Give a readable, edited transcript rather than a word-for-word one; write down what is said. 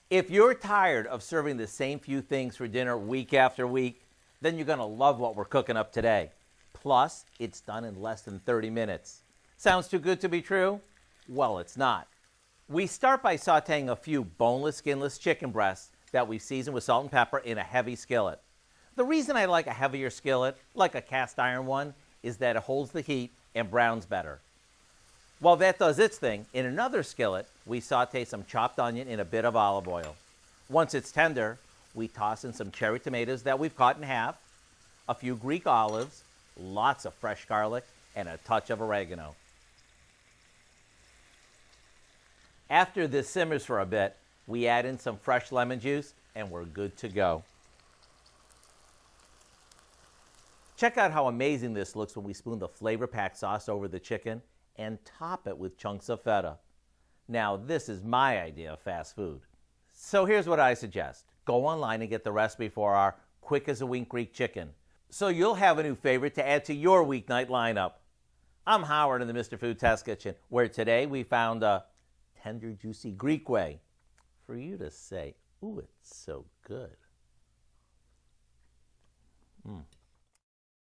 If you're tired of serving the same few things for dinner week after week, then you're going to love what we're cooking up today. Plus, it's done in less than 30 minutes. Sounds too good to be true? Well, it's not. We start by sauteing a few boneless, skinless chicken breasts that we season with salt and pepper in a heavy skillet. The reason I like a heavier skillet, like a cast iron one, is that it holds the heat and browns better. While that does its thing, in another skillet, we saute some chopped onion in a bit of olive oil. Once it's tender, we toss in some cherry tomatoes that we've cut in half, a few Greek olives, lots of fresh garlic, and a touch of oregano. After this simmers for a bit, we add in some fresh lemon juice, and we're good to go. Check out how amazing this looks when we spoon the flavor-packed sauce over the chicken and top it with chunks of feta. Now, this is my idea of fast food. So here's what I suggest. Go online and get the recipe for our quick as a wink Greek chicken, so you'll have a new favorite to add to your weeknight lineup. I'm Howard in the Mr. Food Test Kitchen, where today we found a tender, juicy Greek way for you to say, ooh, it's so good.